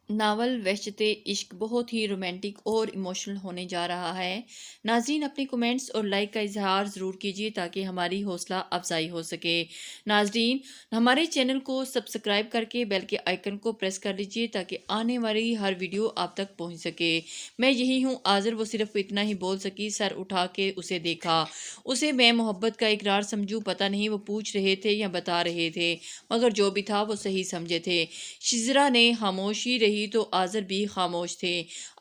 Novel वहशत इश्क बहुत ही romantic और इमोशनल होने जा रहा है। नाज़रीन अपने कमेंट्स और लाइक का इजहार ज़रूर कीजिए ताकि हमारी हौसला अफजाई हो सके। नाज़रीन हमारे चैनल को सब्सक्राइब करके बेल के आइकन को प्रेस कर लीजिए ताकि आने वाली हर वीडियो आप तक पहुंच सके। मैं यही हूँ आज़र, वो सिर्फ इतना ही बोल सकी। सर उठा के उसे देखा, उसे मैं मोहब्बत का इकरार समझूं। पता नहीं वो पूछ रहे थे या बता रहे थे, मगर जो भी था वो सही समझे थे। शिजरा ने खामोशी रही तो आज़र भी खामोश थे।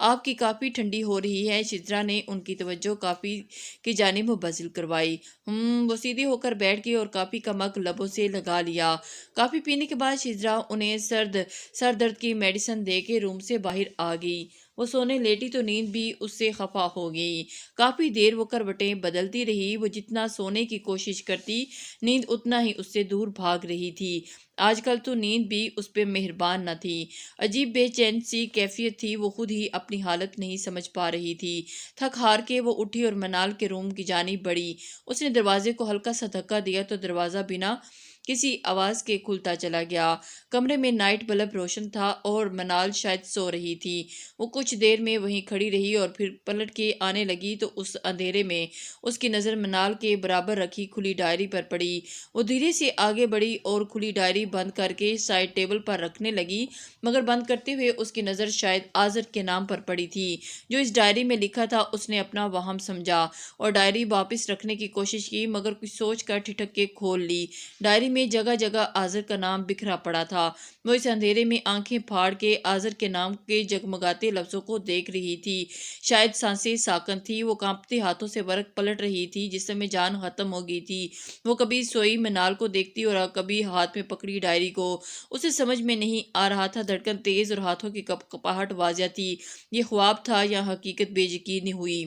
आपकी काफ़ी ठंडी हो रही है। शिजरा ने उनकी तवज्जो काफ़ी की जानिब मुबज़िल करवाई। वो सीधी होकर बैठ गई और काफ़ी का मग लबों से लगा लिया। काफ़ी पीने के बाद शिजरा उन्हें सर दर्द की मेडिसिन दे के रूम से बाहर आ गई। वो सोने लेटी तो नींद भी उससे खफा हो गई। काफ़ी देर वो करवटें बदलती रही। वो जितना सोने की कोशिश करती, नींद उतना ही उससे दूर भाग रही थी। आजकल तो नींद भी उस पर मेहरबान न थी। अजीब बेचैन सी कैफियत थी। वो खुद ही अपनी हालत नहीं समझ पा रही थी। थक हार के वो उठी और मनाल के रूम की जानिब बढ़ी। उसने दरवाजे को हल्का सा धक्का दिया तो दरवाज़ा बिना किसी आवाज़ के खुलता चला गया। कमरे में नाइट बल्ब रोशन था और मनाल शायद सो रही थी। वो कुछ देर में वहीं खड़ी रही और फिर पलट के आने लगी तो उस अंधेरे में उसकी नज़र मनाल के बराबर रखी खुली डायरी पर पड़ी। वो धीरे से आगे बढ़ी और खुली डायरी बंद करके साइड टेबल पर रखने लगी, मगर बंद करते हुए उसकी नज़र शायद आज़र के नाम पर पड़ी थी। जो इस डायरी में लिखा था उसने अपना वहम समझा और डायरी वापस रखने की कोशिश की, मगर कुछ सोच कर ठिठक के खोल ली। डायरी में जगह जगह आज़र का नाम बिखरा पड़ा था। वो इस अंधेरे में आंखें फाड़ के आज़र के नाम के जगमगाते लफ्ज़ों को देख रही थी। शायद सांसें साकन थी। वो कांपते हाथों से वर्क पलट रही थी जिस समय जान खत्म हो गई थी। वो कभी सोई मनाल को देखती और कभी हाथ में पकड़ी डायरी को। उसे समझ में नहीं आ रहा था। धड़कन तेज और हाथों की कपकपाहट वाज़िया थी। ये ख्वाब था या हकीकत? बेयकीनी हुई।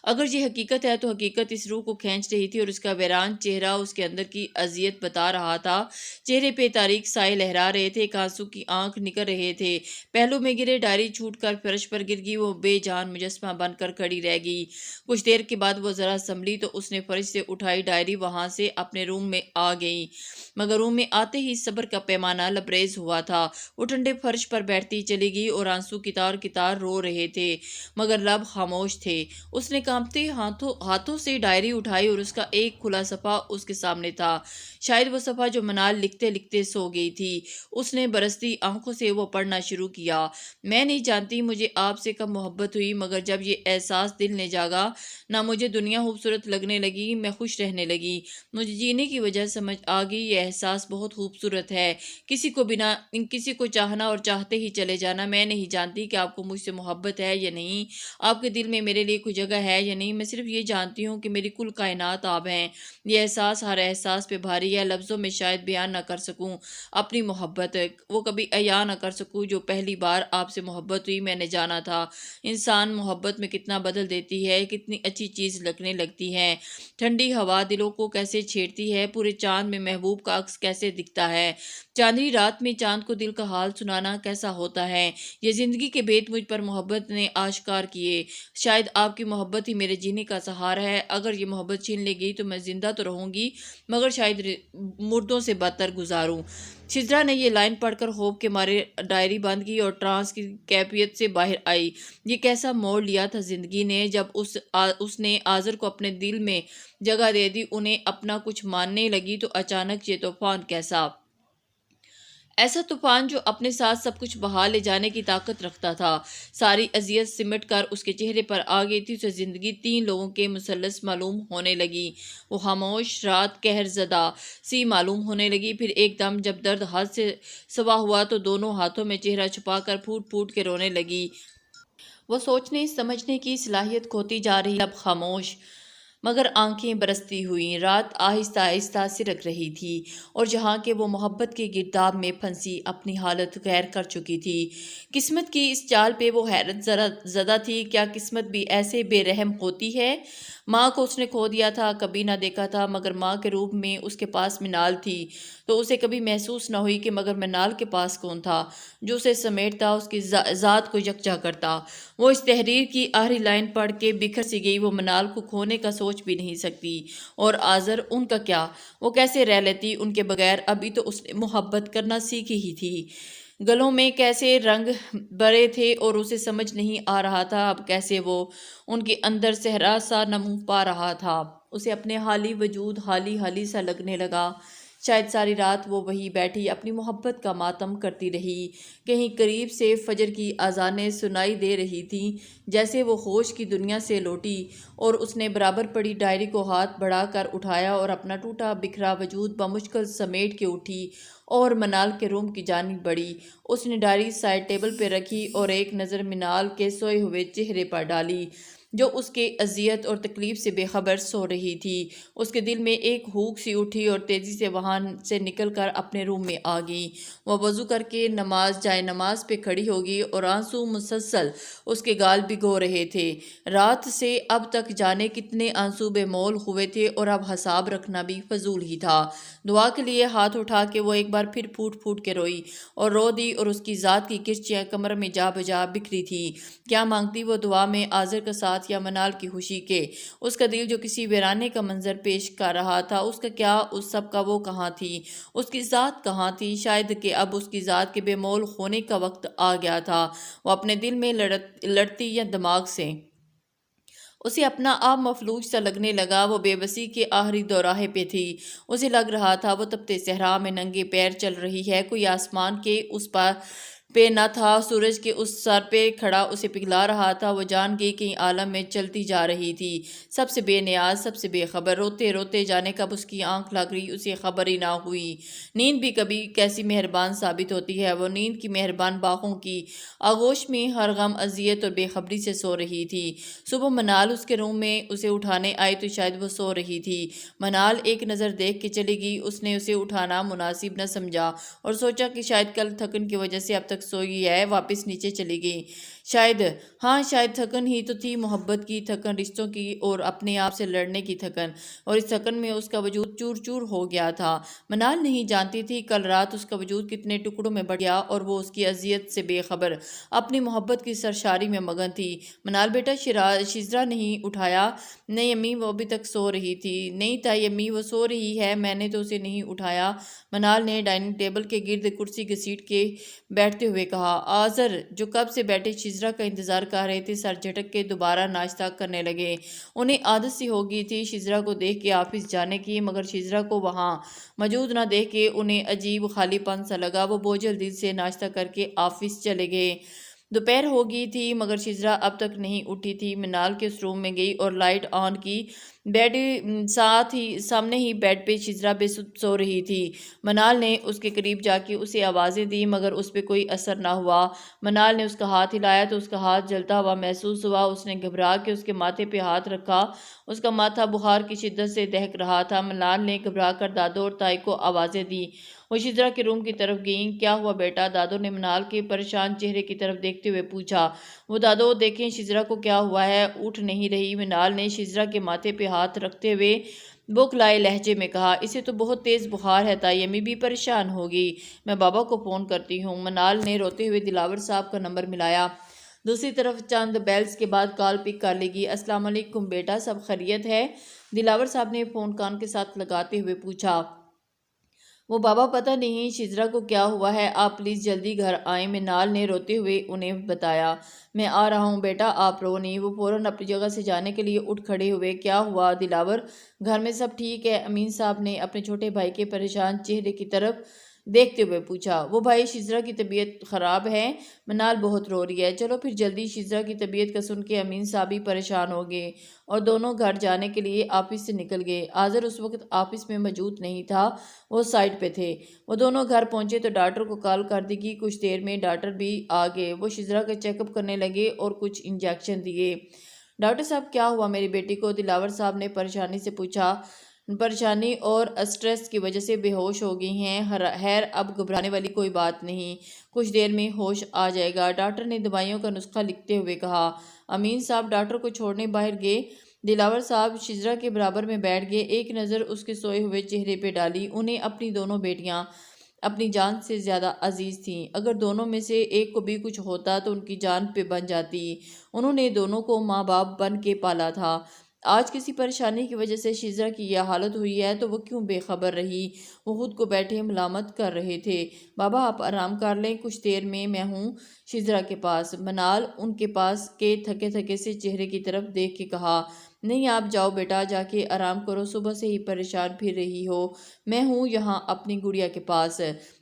अगर ये हकीकत है तो हकीकत इस रूह को खींच रही थी और उसका वीरान चेहरा उसके अंदर की अजियत बता रहा था। चेहरे पे तारीक साए लहरा रहे थे। एक आंसू की आंख निकल रहे थे। पहलू में गिरे डायरी छूट कर फर्श पर गिर गई। वो बेजान मुजस्मा बनकर खड़ी रह गई। कुछ देर के बाद वो जरा संभली तो उसने फर्श से उठाई डायरी वहां से अपने रूम में आ गई, मगर रूम में आते ही सब्र का पैमाना लबरेज हुआ था। वो ठंडे फर्श पर बैठती चली गई और आंसू कितार कितार रो रहे थे, मगर लब खामोश थे। उसने कांपते हाथों से डायरी उठाई और उसका एक खुला सफ़ा उसके सामने था। शायद वो सफ़ा जो मनाल लिखते लिखते सो गई थी। उसने बरसती आंखों से वो पढ़ना शुरू किया। मैं नहीं जानती मुझे आपसे कब मोहब्बत हुई, मगर जब ये एहसास दिल ने जागा ना, मुझे दुनिया खूबसूरत लगने लगी। मैं खुश रहने लगी। मुझे जीने की वजह समझ आ गई। ये एहसास बहुत खूबसूरत है। किसी को चाहना और चाहते ही चले जाना। मैं नहीं जानती कि आपको मुझसे मोहब्बत है या नहीं, आपके दिल में मेरे लिए कोई जगह है या नहीं। मैं सिर्फ ये जानती हूँ कि मेरी कुल कायनात आप हैं। ये एहसास हर एहसास पे भारी है। लफ्ज़ों में शायद बयान ना कर सकूँ अपनी मोहब्बत, वो कभी अया ना कर सकूँ जो पहली बार आपसे मोहब्बत हुई। मैंने जाना था इंसान मोहब्बत में कितना बदल देती है, कितनी अच्छी चीज़ लगने लगती है। ठंडी हवा दिलों को कैसे छेड़ती है। पूरे चांद में महबूब का अक्स कैसे दिखता है। चांदनी रात में चांद को दिल का हाल सुनाना कैसा होता है। ये ज़िंदगी के भेद मुझ पर मोहब्बत ने आश्कार किए। शायद आपकी मोहब्बत ही मेरे जीने का सहारा है। अगर ये मोहब्बत छीन ले गई तो मैं ज़िंदा तो रहूँगी, मगर शायद मुर्दों से बदतर गुजारूँ। शिजरा ने ये लाइन पढ़कर खौफ के मारे डायरी बंद की और ट्रांस की कैफियत से बाहर आई। ये कैसा मोड़ लिया था ज़िंदगी ने जब उसने आज़र को अपने दिल में जगह दे दी, उन्हें अपना कुछ मानने लगी। तो अचानक ये तूफान कैसा, ऐसा तूफान जो अपने साथ सब कुछ बहा ले जाने की ताकत रखता था। सारी अजियत सिमट कर उसके चेहरे पर आ गई थी। उसे जिंदगी तीन लोगों के मुसलस मालूम होने लगी। वो खामोश रात कहर ज़दा सी मालूम होने लगी। फिर एकदम जब दर्द हाथ से सवा हुआ तो दोनों हाथों में चेहरा छुपाकर फूट फूट के रोने लगी। वो सोचने समझने की सलाहियत खोती जा रही, अब खामोश, मगर आंखें बरसती हुई। रात आहिस्ता आहिस्ता सिरक रही थी और जहाँ के वो मोहब्बत के गिरदाब में फंसी अपनी हालत गैर कर चुकी थी। किस्मत की इस चाल पे वो हैरत जरा ज़दा थी। क्या किस्मत भी ऐसे बेरहम होती है? माँ को उसने खो दिया था, कभी ना देखा था, मगर माँ के रूप में उसके पास मिनाल थी। तो उसे कभी महसूस ना हुई कि मगर मिनाल के पास कौन था जो उसे समेटता, उसकी ज़ात को यकजा करता। वो इस तहरीर की आखिरी लाइन पढ़ के बिखर सी गई। वो मनाल को खोने का सोच भी नहीं सकती। और आज़र, उनका क्या? वो कैसे रह लेती उनके बगैर? अभी तो उसने मोहब्बत करना सीखी ही थी। गलों में कैसे रंग भरे थे और उसे समझ नहीं आ रहा था अब कैसे वो उनके अंदर सहरा सा नमू पा रहा था। उसे अपने हाली वजूद हाली हाली सा लगने लगा। शायद सारी रात वो वहीं बैठी अपनी मोहब्बत का मातम करती रही। कहीं करीब से फजर की अजानें सुनाई दे रही थीं, जैसे वो होश की दुनिया से लौटी। और उसने बराबर पड़ी डायरी को हाथ बढ़ाकर उठाया और अपना टूटा बिखरा वजूद बमुश्किल समेट के उठी और मनाल के रूम की जानिब बढ़ी। उसने डायरी साइड टेबल पर रखी और एक नज़र मिनाल के सोए हुए चेहरे पर डाली, जो उसके अजियत और तकलीफ से बेखबर सो रही थी। उसके दिल में एक हूक सी उठी और तेज़ी से वहाँ से निकलकर अपने रूम में आ गई। वह वज़ू करके जाए नमाज पे खड़ी होगी और आंसू मुसलसल उसके गाल भिगो रहे थे। रात से अब तक जाने कितने आंसू बेमोल हुए थे और अब हिसाब रखना भी फजूल ही था। दुआ के लिए हाथ उठा के वो एक बार फिर फूट फूट के रोई और रो दी और उसकी ज़ात की किरचियाँ कमर में जा बजा बिखरी थी। क्या मांगती वो दुआ में, आज़र का साथ या मनाल की खुशी के? उसका दिल जो किसी वीराने का मंजर पेश कर रहा था, उसका क्या, उस सब का वो कहाँ थी? उसकी ज़ात कहाँ थी? शायद कि अब उसकी ज़ात के बेमोल होने का वक्त आ गया था। वो अपने दिल में लड़ती या दिमाग से उसे अपना आप मफलूज सा लगने लगा। वो बेबसी के आखिरी दौराहे पे थी। उसे लग रहा था वो तपते सहरा में नंगे पैर चल रही है। कोई आसमान के उस पर पे न था, सूरज के उस सर पे खड़ा उसे पिघला रहा था। वो जान गई कि आलम में चलती जा रही थी, सबसे बेनियाज, सबसे बेखबर। रोते रोते जाने कब उसकी आंख लग गई, उसे खबर ही ना हुई। नींद भी कभी कैसी मेहरबान साबित होती है। वो नींद की मेहरबान बाहों की आगोश में हर गम, अजियत और बेखबरी से सो रही थी। सुबह मनाल उसके रूम में उसे उठाने आई तो शायद वो सो रही थी। मनाल एक नज़र देख के चली गई। उसने उसे उठाना मुनासिब न समझा और सोचा कि शायद कल थकन की वजह से अब तक सोई है। वापस नीचे चली गई। शायद, हाँ शायद थकन ही तो थी, मोहब्बत की थकन, रिश्तों की और अपने आप से लड़ने की थकन। और इस थकन में उसका वजूद चूर चूर हो गया था। मनाल नहीं जानती थी कल रात उसका वजूद कितने टुकड़ों में बढ़ गया और वो उसकी अजियत से बेखबर अपनी मोहब्बत की सरशारी में मगन थी। मनाल बेटा, शिजरा नहीं उठाया? नहीं अम्मी, वो अभी तक सो रही थी। नहीं ताई अम्मी, वो सो रही है, मैंने तो उसे नहीं उठाया। मनाल ने डाइनिंग टेबल के गिर्द कुर्सी घसीट के बैठते हुए कहा। आज़र, जो कब से बैठे शिजरा का इंतजार कर रहे थे, सर झटक के दोबारा नाश्ता करने लगे। उन्हें आदत सी हो गई थी शिजरा को देख के ऑफिस जाने की, मगर शिजरा को वहाँ मौजूद ना देख के उन्हें अजीब खालीपन सा लगा। वो बोझल दिल से नाश्ता करके ऑफिस चले गए। दोपहर हो गई थी मगर शिजरा अब तक नहीं उठी थी। मिनाल के उस रूम में गई और लाइट ऑन की। बेड साथ ही सामने ही बेड पे शिजरा बेसुध सो रही थी। मनाल ने उसके करीब जाके उसे आवाज़ें दी मगर उस पर कोई असर ना हुआ। मनाल ने उसका हाथ हिलाया तो उसका हाथ जलता हुआ महसूस हुआ। उसने घबरा के उसके माथे पे हाथ रखा। उसका माथा बुखार की शिद्दत से दहक रहा था। मनाल ने घबरा कर दादो और ताई को आवाज़ें दी। वो शिजरा के रूम की तरफ गईं। क्या हुआ बेटा? दादो ने मनाल के परेशान चेहरे की तरफ देखते हुए पूछा। वो दादो देखें शिजरा को क्या हुआ है, उठ नहीं रही। मनाल ने शिजरा के माथे पे हाथ रखते हुए बुखलाए लहजे में कहा, इसे तो बहुत तेज़ बुखार है ताई, अम्मी भी परेशान होगी। मैं बाबा को फ़ोन करती हूँ। मनाल ने रोते हुए दिलावर साहब का नंबर मिलाया। दूसरी तरफ चंद बेल्स के बाद कॉल पिक कर लेगी। अस्सलाम वालेकुम बेटा, सब खैरियत है? दिलावर साहब ने फ़ोन कान के साथ लगाते हुए पूछा। वो बाबा, पता नहीं शिजरा को क्या हुआ है, आप प्लीज़ जल्दी घर आएं। मिनाल ने रोते हुए उन्हें बताया। मैं आ रहा हूँ बेटा, आप रो नहीं। वो फ़ौरन अपनी जगह से जाने के लिए उठ खड़े हुए। क्या हुआ दिलावर, घर में सब ठीक है? अमीन साहब ने अपने छोटे भाई के परेशान चेहरे की तरफ देखते हुए पूछा। वो भाई, शिजरा की तबीयत ख़राब है, मनाल बहुत रो रही है। चलो फिर जल्दी। शिजरा की तबीयत का सुन के अमीन साहब भी परेशान हो गए और दोनों घर जाने के लिए ऑफिस से निकल गए। आज़र उस वक्त ऑफिस में मौजूद नहीं था, वो साइड पे थे। वो दोनों घर पहुंचे तो डॉक्टर को कॉल कर दी कि कुछ देर में डॉक्टर भी आ गए। वो शिजरा का चेकअप करने लगे और कुछ इंजेक्शन दिए। डॉक्टर साहब, क्या हुआ मेरी बेटी को? दिलावर साहब ने परेशानी से पूछा। परेशानी और स्ट्रेस की वजह से बेहोश हो गई हैं। खैर, अब घबराने वाली कोई बात नहीं, कुछ देर में होश आ जाएगा, डॉक्टर ने दवाइयों का नुस्खा लिखते हुए कहा। अमीन साहब डॉक्टर को छोड़ने बाहर गए। दिलावर साहब शिजरा के बराबर में बैठ गए। एक नज़र उसके सोए हुए चेहरे पे डाली। उन्हें अपनी दोनों बेटियां अपनी जान से ज़्यादा अजीज़ थीं। अगर दोनों में से एक को भी कुछ होता तो उनकी जान पे बन जाती। उन्होंने दोनों को माँ बाप बन के पाला था। آج کسی پریشانی کی وجہ سے شزرا کی یہ حالت ہوئی ہے تو وہ کیوں بے خبر رہی؟ وہ خود کو بیٹھے ملامت کر رہے تھے۔ بابا آپ آرام کر لیں، کچھ دیر میں ہوں شزرا کے پاس۔ منال ان کے پاس کے تھکے تھکے سے چہرے کی طرف دیکھ کے کہا، نہیں آپ جاؤ بیٹا، جا کے آرام کرو، صبح سے ہی پریشان پھر رہی ہو، میں ہوں یہاں اپنی گڑیا کے پاس۔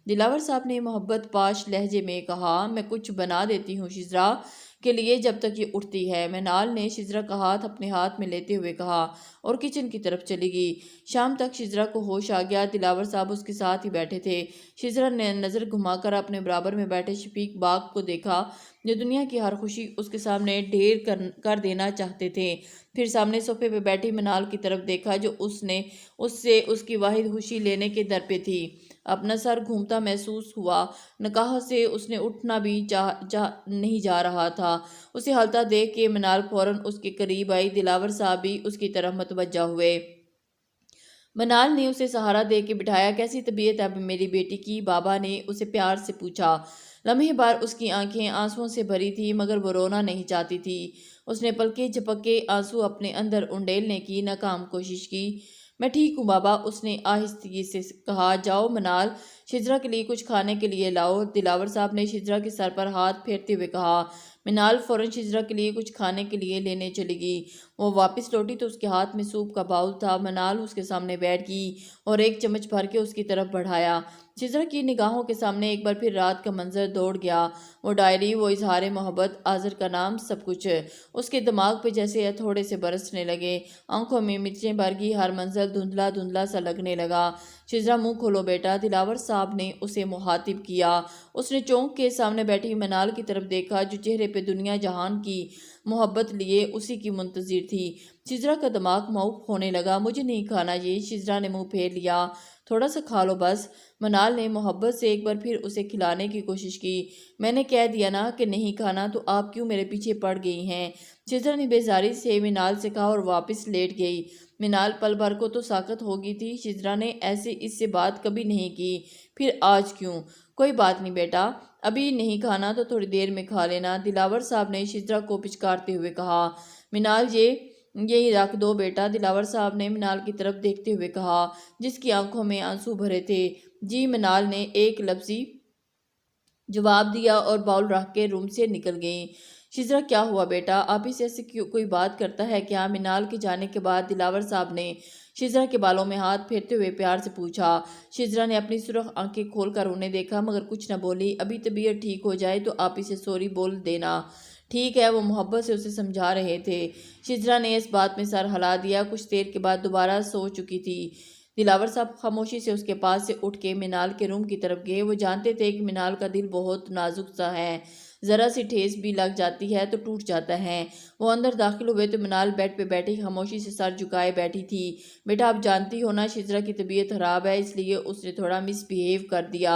دلاور صاحب نے محبت پاش لہجے میں کہا، میں کچھ بنا دیتی ہوں شزرا کے لیے جب تک یہ اٹھتی ہے۔ منال نے شزرا کا ہاتھ اپنے ہاتھ میں لیتے ہوئے کہا اور کچن کی طرف چلی گئی۔ شام تک شزرا کو ہوش آ گیا، دلاور صاحب اس کے ساتھ ہی بیٹھے تھے۔ شزرا نے نظر گھما کر اپنے برابر میں بیٹھے شفیق باغ کو دیکھا جو دنیا کی ہر خوشی اس کے سامنے ڈھیر کر دینا چاہتے تھے۔ پھر سامنے صوفے پہ بیٹھی منال کی طرف دیکھا جو اس سے اس کی واحد خوشی لینے کے در پہ تھی۔ اپنا سر گھومتا محسوس ہوا، نکاح سے اس نے اٹھنا بھی نہیں جا رہا تھا۔ اسے ہلتا دیکھ کے منال فوراً اس کے قریب آئی، دلاور صاحب بھی اس کی طرف متوجہ ہوئے۔ منال نے اسے سہارا دے کے بٹھایا، کیسی طبیعت ہے اب میری بیٹی کی؟ بابا نے اسے پیار سے پوچھا۔ لمحے بار اس کی آنکھیں آنسوؤں سے بھری تھی مگر وہ رونا نہیں چاہتی تھی۔ اس نے پلکیں جھپک کے آنسو اپنے اندر انڈیلنے کی ناکام کوشش کی۔ میں ٹھیک ہوں بابا، اس نے آہستگی سے کہا۔ جاؤ منال، شزرا کے لیے کچھ کھانے کے لیے لاؤ، دلاور صاحب نے شزرا کے سر پر ہاتھ پھیرتے ہوئے کہا۔ منال فوراً شزرا کے لیے کچھ کھانے کے لیے لینے چلی گئی۔ وہ واپس لوٹی تو اس کے ہاتھ میں سوپ کا باؤل تھا۔ منال اس کے سامنے بیٹھ گئی اور ایک چمچ بھر کے اس کی طرف بڑھایا۔ شزرا کی نگاہوں کے سامنے ایک بار پھر رات کا منظر دوڑ گیا، وہ ڈائری، وہ اظہار محبت، آذر کا نام، سب کچھ اس کے دماغ پہ جیسے تھوڑے سے برسنے لگے۔ آنکھوں میں مرچیں بھر گئی، ہر منظر دھندلا دھندلا سا لگنے لگا۔ شزرا منہ کھولو بیٹا، دلاور صاحب نے اسے مخاطب کیا۔ اس نے چونک کے سامنے بیٹھی منال کی طرف دیکھا جو چہرے پہ دنیا جہان کی محبت لیے اسی کی منتظر تھی۔ شزرا کا دماغ معوق ہونے لگا۔ مجھے نہیں کھانا یہ، شزرا نے منہ پھیر لیا۔ تھوڑا سا کھا لو بس۔ منال نے محبت سے ایک بار پھر اسے کھلانے کی کوشش کی۔ میں نے کہہ دیا نا کہ نہیں کھانا، تو آپ کیوں میرے پیچھے پڑ گئی ہیں؟ شزرا نے بیزاری سے منال سے کہا اور واپس لیٹ گئی۔ منال پل بھر کو تو ساکت ہو گئی تھی، شزرا نے ایسے اس سے بات کبھی نہیں کی، پھر آج کیوں؟ کوئی بات نہیں بیٹا، ابھی نہیں کھانا تو تھوڑی دیر میں کھا لینا، دلاور صاحب نے شزرا کو پچکارتے ہوئے کہا۔ منال یہی رکھ دو بیٹا، دلاور صاحب نے منال کی طرف دیکھتے ہوئے کہا جس کی آنکھوں میں آنسو بھرے تھے۔ جی، منال نے ایک لفظی جواب دیا اور باؤل رکھ کے روم سے نکل گئی۔ شزرا کیا ہوا بیٹا، آپ ہی سے ایسے کوئی بات کرتا ہے کیا؟ منال کے جانے کے بعد دلاور صاحب نے شزرا کے بالوں میں ہاتھ پھیرتے ہوئے پیار سے پوچھا۔ شزرا نے اپنی سرخ آنکھیں کھول کر انہیں دیکھا مگر کچھ نہ بولی۔ ابھی طبیعت ٹھیک ہو جائے تو آپ ہی سے سوری بول دینا، ٹھیک ہے؟ وہ محبت سے اسے سمجھا رہے تھے۔ شزرا نے اس بات میں سر ہلا دیا، کچھ دیر کے بعد دوبارہ سو چکی تھی۔ دلاور صاحب خاموشی سے اس کے پاس سے اٹھ کے منال کے روم کی طرف گئے۔ وہ جانتے تھے کہ منال کا دل بہت نازک سا ہے، ذرا سی ٹھیس بھی لگ جاتی ہے تو ٹوٹ جاتا ہے۔ وہ اندر داخل ہوئے تو منال بیڈ پہ بیٹھی خاموشی سے سر جھکائے بیٹھی تھی۔ بیٹا آپ جانتی ہو نا شزرا کی طبیعت خراب ہے، اس لیے اس نے تھوڑا مس بیہیو کر دیا۔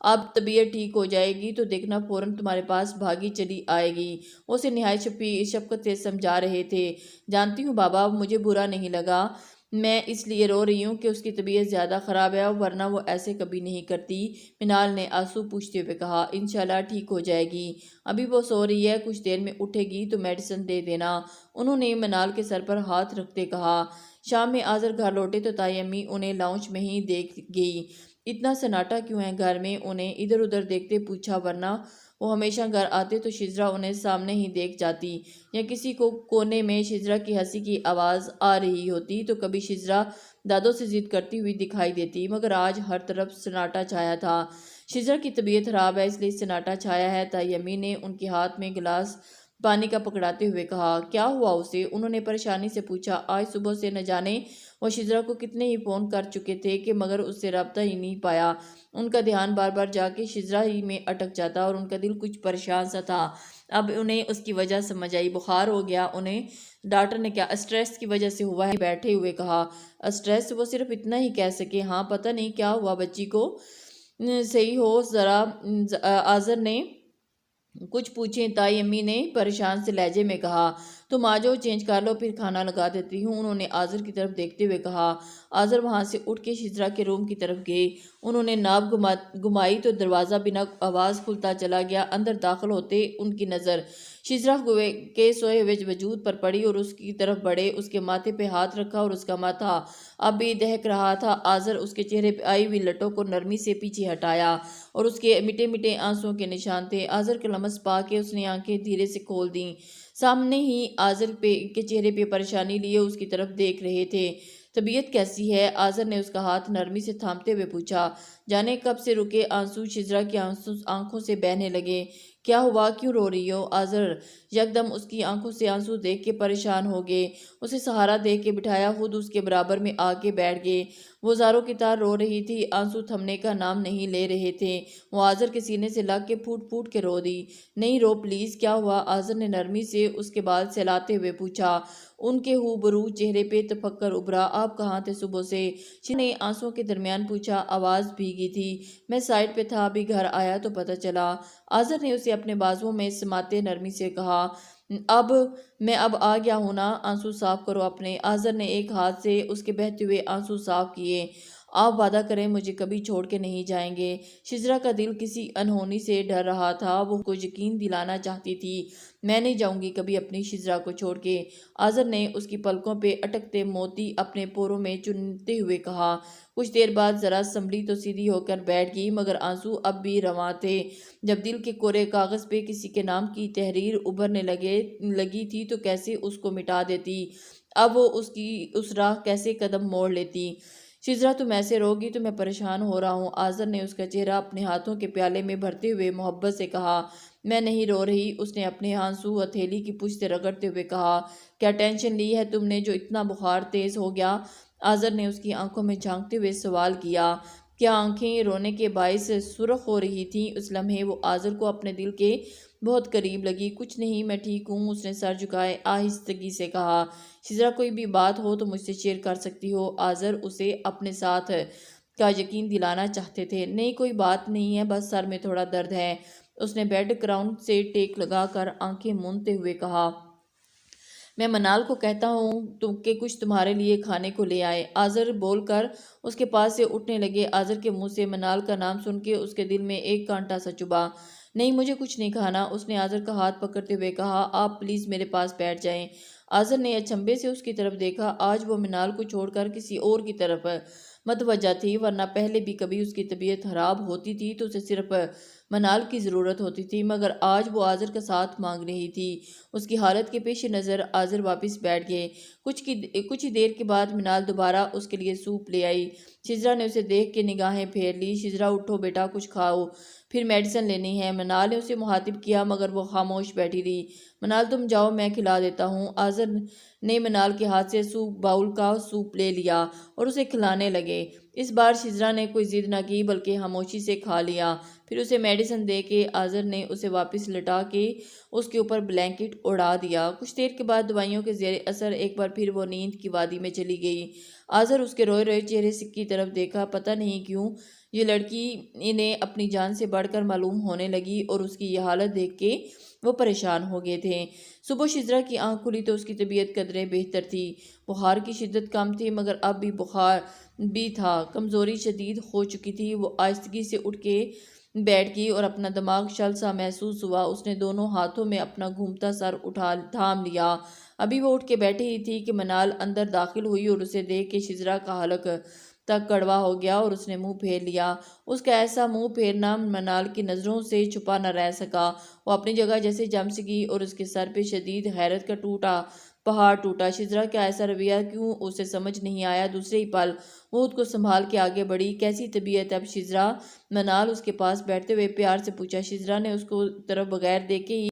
اب طبیعت ٹھیک ہو جائے گی تو دیکھنا فوراً تمہارے پاس بھاگی چلی آئے گی۔ وہ اسے نہایت شفقت سے سمجھا رہے تھے۔ جانتی ہوں بابا، مجھے برا نہیں لگا، میں اس لیے رو رہی ہوں کہ اس کی طبیعت زیادہ خراب ہے، ورنہ وہ ایسے کبھی نہیں کرتی، منال نے آنسو پوچھتے ہوئے کہا۔ انشاءاللہ ٹھیک ہو جائے گی، ابھی وہ سو رہی ہے، کچھ دیر میں اٹھے گی تو میڈیسن دے دینا، انہوں نے منال کے سر پر ہاتھ رکھتے کہا۔ شام میں آذر گھر لوٹے تو تائی امی انہیں لاؤنج میں ہی دیکھ گئی۔ اتنا سناٹا کیوں ہے گھر میں؟ انہیں ادھر ادھر دیکھتے پوچھا۔ ورنہ وہ ہمیشہ گھر آتے تو شزرا انہیں سامنے ہی دیکھ جاتی، یا کسی کو کونے میں شزرا کی ہنسی کی آواز آ رہی ہوتی تو کبھی شزرا دادوں سے ضد کرتی ہوئی دکھائی دیتی، مگر آج ہر طرف سناٹا چھایا تھا۔ شزرا کی طبیعت خراب ہے اس لیے سناٹا چھایا ہے، تائی امی نے ان کے ہاتھ میں گلاس پانی کا پکڑاتے ہوئے کہا۔ کیا ہوا اسے؟ انہوں نے پریشانی سے پوچھا۔ آج صبح سے نہ جانے وہ شزرا کو کتنے ہی فون کر چکے تھے کہ مگر اس سے رابطہ ہی نہیں پایا، ان کا دھیان بار بار جا کے شزرا ہی میں اٹک جاتا اور ان کا دل کچھ پریشان سا تھا۔ اب انہیں اس کی وجہ سمجھ آئی، بخار ہو گیا انہیں، ڈاکٹر نے کیا اسٹریس کی وجہ سے ہوا ہے؟ بیٹھے ہوئے کہا۔ اسٹریس؟ وہ صرف اتنا ہی کہہ سکے۔ ہاں پتہ نہیں کیا ہوا بچی کو، صحیح ہو ذرا؟ آذر نے کچھ پوچھیں، تائی امی نے پریشان سے لہجے میں کہا۔ तुम आ जाओ, चेंज कर लो, फिर खाना लगा देती हूँ, उन्होंने आज़र की तरफ देखते हुए कहा। आज़र वहाँ से उठ के शिजरा के रूम की तरफ गए। उन्होंने नाप घुमाई तो दरवाज़ा बिना आवाज़ खुलता चला गया। अंदर दाखिल होते उनकी नज़र शिजरा के सोए हुए वजूद पर पड़ी और उसकी तरफ बढ़े, उसके माथे पे हाथ रखा और उसका माथा अब भी दहक रहा था। आज़र उसके चेहरे पे आई हुई लटों को नरमी से पीछे हटाया और उसके मिटे मिटे आंसुओं के निशान थे। आज़र के लमस पा के उसने आंखें धीरे से खोल दी। सामने ही आज़र के चेहरे पे परेशानी लिए उसकी तरफ देख रहे थे। तबीयत कैसी है? आज़र ने उसका हाथ नरमी से थामते हुए पूछा। जाने कब से रुके आंसू शिजरा की आंखों से बहने लगे। क्या हुआ, क्यों रो रही हो? आज़र यकदम उसकी आंखों से आंसू देख के परेशान हो गए। उसे सहारा दे के बिठाया, खुद उसके बराबर में आके बैठ गए। वो ज़ारों की तार रो रही थी, आंसू थमने का नाम नहीं ले रहे थे। वो आज़र के सीने से लग के फूट फूट के रो दी। नहीं रो प्लीज़, क्या हुआ? आज़र ने नरमी से उसके बाल सहलाते हुए पूछा। उनके हूबरू चेहरे पे तफक्कर उभरा। आप कहाँ थे सुबह से? ने आंसुओं के दरमियान पूछा। आवाज़ भीगी थी। मैं साइड पे था, अभी घर आया तो पता चला। आज़र ने उसे अपने बाजुओं में समाते नरमी से कहा। अब मैं आ गया हूं ना, आंसू साफ करो अपने। आज़र ने एक हाथ से उसके बहते हुए आंसू साफ किए। आप वादा करें मुझे कभी छोड़ के नहीं जाएंगे। शिजरा का दिल किसी अनहोनी से डर रहा था। वो को यकीन दिलाना चाहती थी, मैं नहीं जाऊंगी कभी अपनी शिजरा को छोड़ के। आज़र ने उसकी पलकों पे अटकते मोती अपने पोरों में चुनते हुए कहा। कुछ देर बाद जरा संभली तो सीधी होकर बैठ गई, मगर आंसू अब भी रवां थे। जब दिल के कोरे कागज पे किसी के नाम की तहरीर उभरने लगी थी तो कैसे उसको मिटा देती। अब वो उसकी उस राह कैसे कदम मोड़ लेती। शिजरा तुम ऐसे रोगी तो मैं परेशान हो रहा हूँ। आज़र ने उसका चेहरा अपने हाथों के प्याले में भरते हुए मोहब्बत से कहा। मैं नहीं रो रही, उसने अपने आंसू हथेली की पूंछ से रगड़ते हुए कहा। क्या टेंशन ली है तुमने जो इतना बुखार तेज हो गया? आज़र ने उसकी आंखों में झांकते हुए सवाल किया। क्या आंखें रोने के बायस सुर्ख हो रही थीं? उस लम्हे वो आज़र को अपने दिल के बहुत करीब लगी। कुछ नहीं, मैं ठीक हूँ, उसने सर झुकाए आहिस्तगी से कहा। शिजरा कोई भी बात हो तो मुझसे शेयर कर सकती हो। आज़र उसे अपने साथ का यकीन दिलाना चाहते थे। नहीं कोई बात नहीं है, बस सर में थोड़ा दर्द है, उसने बेड ग्राउंड से टेक लगाकर आंखें मूंदते हुए कहा। मैं मनाल को कहता हूँ कि कुछ तुम्हारे लिए खाने को ले आए। आज़र बोलकर उसके पास से उठने लगे। आज़र के मुंह से मनाल का नाम सुन के उसके दिल में एक कांटा सा चुभा। नहीं मुझे कुछ नहीं खाना, उसने आज़र का हाथ पकड़ते हुए कहा। आप प्लीज़ मेरे पास बैठ जाएं। आज़र ने अचंभे से उसकी तरफ देखा। आज वो मनाल को छोड़कर किसी और की तरफ मतवज्जा थी, वरना पहले भी कभी उसकी तबीयत खराब होती थी तो उसे सिर्फ मनाल की ज़रूरत होती थी, मगर आज वो आज़र का साथ मांग रही थी। उसकी हालत के पेश नज़र आज़र वापस बैठ गए। कुछ ही देर के बाद मिनाल दोबारा उसके लिए सूप ले आई। शिजरा ने उसे देख के निगाहें फेर ली। शिजरा उठो बेटा, कुछ खाओ, फिर मेडिसिन लेनी है। मनाल ने उसे मुखातिब किया, मगर वो खामोश बैठी रही। मनाल तुम जाओ, मैं खिला देता हूँ। आज़र ने मनाल के हाथ से बाउल का सूप ले लिया और उसे खिलाने लगे। इस बार शिजरा ने कोई जिद न की, बल्कि खामोशी से खा लिया। फिर उसे मेडिसिन दे के आज़र ने उसे वापस लटा के उसके ऊपर ब्लैंकेट उड़ा दिया। कुछ देर के बाद दवाइयों के ज़ेर असर एक बार फिर वो नींद की वादी में चली गई। आज़र उसके रोए रोए चेहरे की तरफ देखा। पता नहीं क्यों ये लड़की इन्हें अपनी जान से बढ़कर मालूम होने लगी और उसकी ये हालत देख के वो परेशान हो गए थे। सुबह शिजरा की आंख खुली तो उसकी तबीयत कदरे बेहतर थी। बुखार की शिद्दत कम थी, मगर अब भी बुखार भी था। कमज़ोरी शदीद हो चुकी थी। वो आहिस्तगी से उठ के बैठ गई और अपना दिमाग शल सा महसूस हुआ। उसने दोनों हाथों में अपना घूमता सर उठा थाम लिया। अभी वो उठ के बैठी ही थी कि मनाल अंदर दाखिल हुई और उसे देख के शिजरा का हलक तक कड़वा हो गया और उसने मुंह फेर लिया। उसका ऐसा मुंह फेरना मनाल की नज़रों से छुपा न रह सका। वो अपनी जगह जैसे जम सी गई और उसके सर पे शदीद हैरत का पहाड़ टूटा। शिजरा का ऐसा रवैया क्यों उसे समझ नहीं आया। दूसरे ही पल वो खुद को संभाल के आगे बढ़ी। कैसी तबीयत अब शिजरा? मनाल उसके पास बैठते हुए प्यार से पूछा। शिजरा ने उसको तरफ बगैर देखे ही